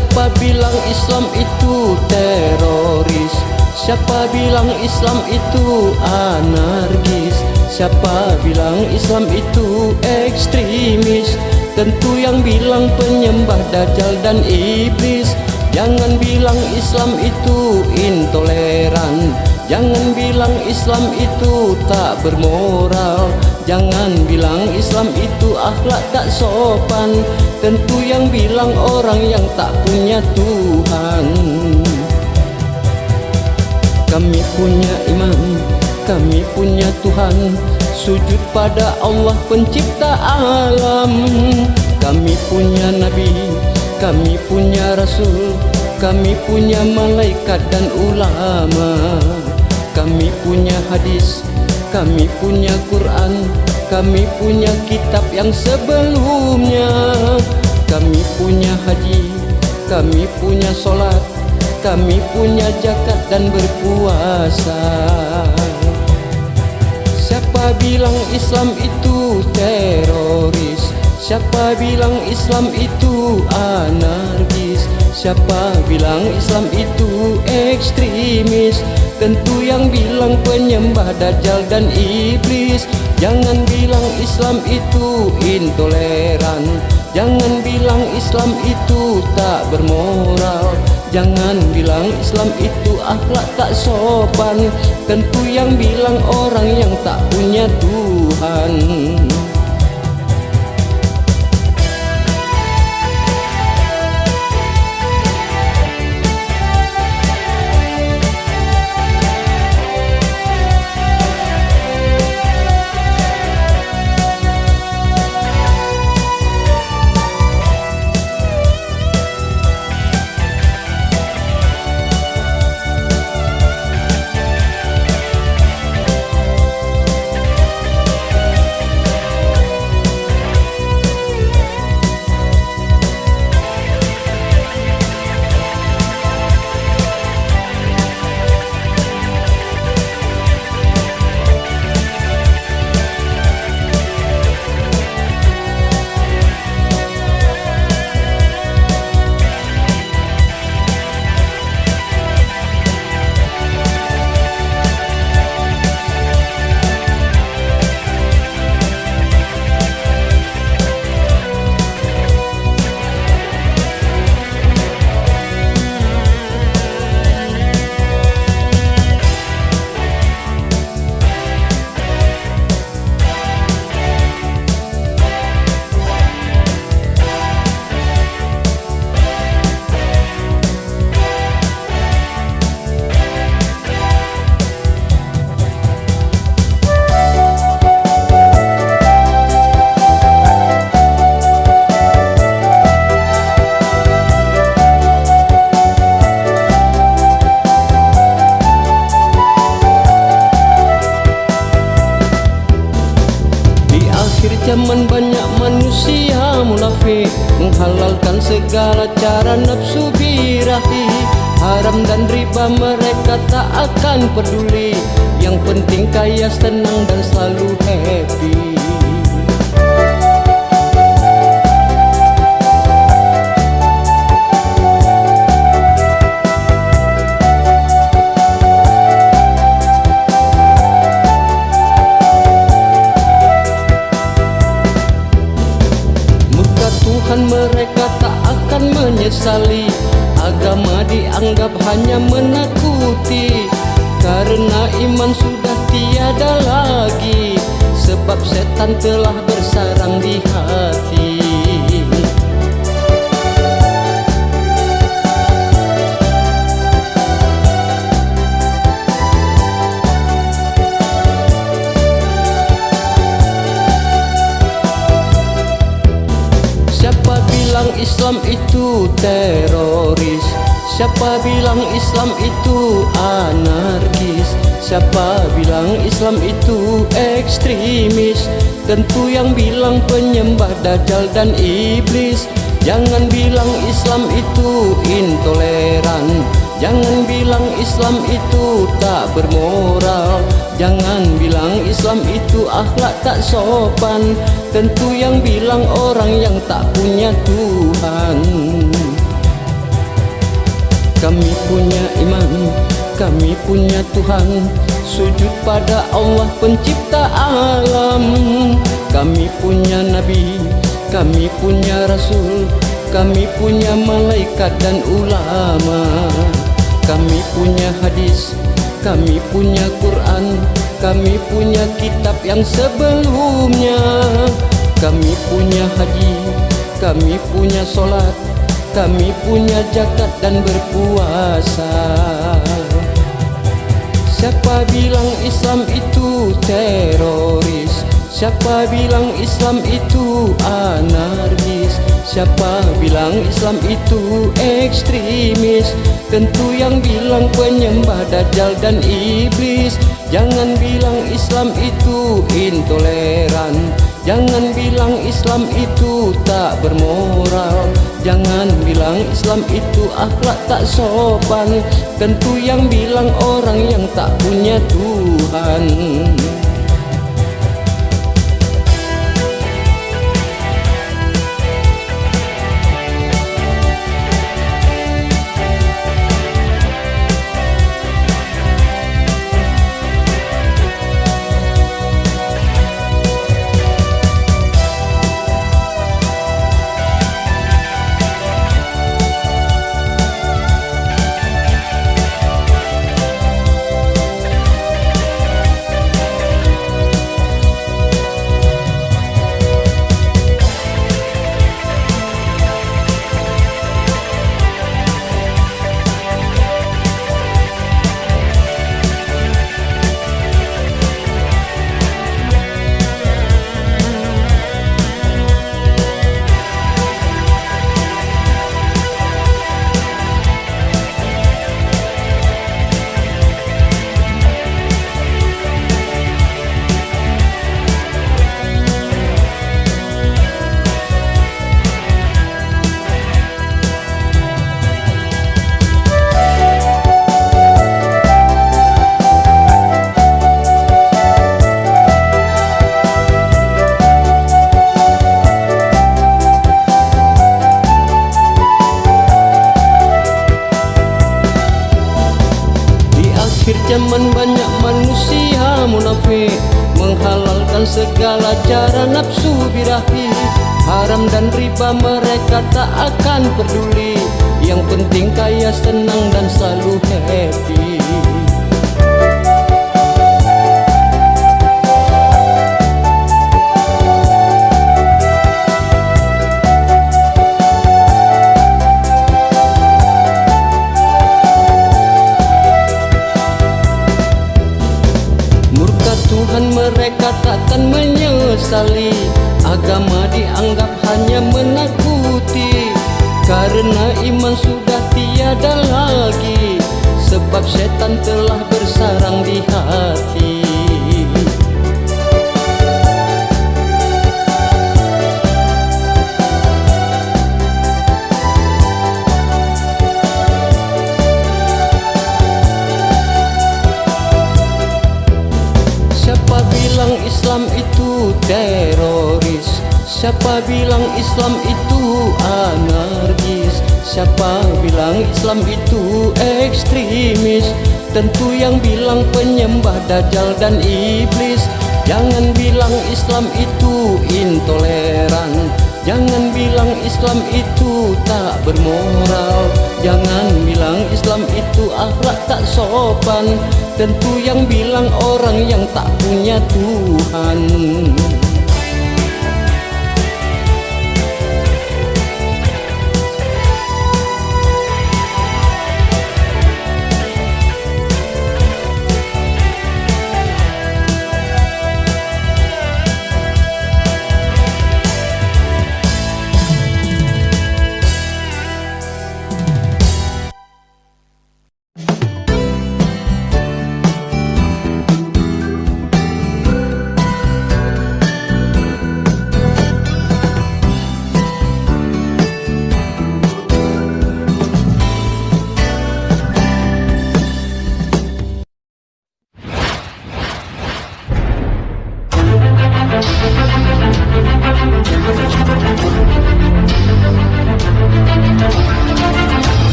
Siapa bilang Islam itu teroris? Siapa bilang Islam itu anarkis? Siapa bilang Islam itu ekstremis? Tentu yang bilang penyembah Dajjal dan iblis. Jangan bilang Islam itu intoleran, jangan bilang Islam itu tak bermoral, jangan bilang Islam itu akhlak tak sopan. Tentu yang bilang orang yang tak punya Tuhan. Kami punya imam, kami punya Tuhan, sujud pada Allah pencipta alam. Kami punya Nabi, kami punya Rasul, kami punya malaikat dan ulama. Kami punya hadis, kami punya Quran, kami punya kitab yang sebelumnya. Kami punya haji, kami punya sholat, kami punya zakat dan berpuasa. Siapa bilang Islam itu teroris? Siapa bilang Islam itu anarkis? Siapa bilang Islam itu ekstremis? Tentu yang bilang penyembah Dajjal dan iblis. Jangan bilang Islam itu intoleran, jangan bilang Islam itu tak bermoral, jangan bilang Islam itu akhlak tak sopan. Tentu yang bilang orang yang tak punya Tuhan. Zaman banyak manusia munafik, menghalalkan segala cara nafsu birahi. Haram dan riba mereka tak akan peduli, yang penting kaya, senang dan selalu happy. Tuhan mereka tak akan menyesali, agama dianggap hanya menakuti. Karena iman sudah tiada lagi, sebab setan telah bersarang di hati. Siapa bilang Islam itu teroris? Siapa bilang Islam itu anarkis? Siapa bilang Islam itu ekstremis? Tentu yang bilang penyembah Dajjal dan iblis. Jangan bilang Islam itu intoleran, jangan bilang Islam itu tak bermoral, jangan bilang Islam itu akhlak tak sopan. Tentu yang bilang orang yang tak punya Tuhan. Kami punya iman, kami punya Tuhan, sujud pada Allah pencipta alam. Kami punya Nabi, kami punya Rasul, kami punya malaikat dan ulama. Kami punya hadis, kami punya Quran, kami punya kitab yang sebelumnya. Kami punya haji, kami punya sholat, kami punya zakat dan berpuasa. Siapa bilang Islam itu teroris? Siapa bilang Islam itu anarkis? Siapa bilang Islam itu ekstremis? Tentu yang bilang penyembah Dajjal dan iblis. Jangan bilang Islam itu intoleran, jangan bilang Islam itu tak bermoral, jangan bilang Islam itu akhlak tak sopan. Tentu yang bilang orang yang tak punya Tuhan. Zaman banyak manusia munafik, menghalalkan segala cara nafsu birahi. Haram dan riba mereka tak akan peduli, yang penting kaya, senang dan selalu happy. Tuhan mereka takkan menyesali, agama dianggap hanya menakuti. Karena iman sudah tiada lagi, sebab setan telah bersarang di hati. Siapa bilang Islam itu teroris? Siapa bilang Islam itu anarkis? Siapa bilang Islam itu ekstremis? Tentu yang bilang penyembah Dajjal dan iblis. Jangan bilang Islam itu intoleran, jangan bilang Islam itu tak bermoral, jangan bilang Islam itu akhlak tak sopan. Tentu yang bilang orang yang tak punya Tuhan.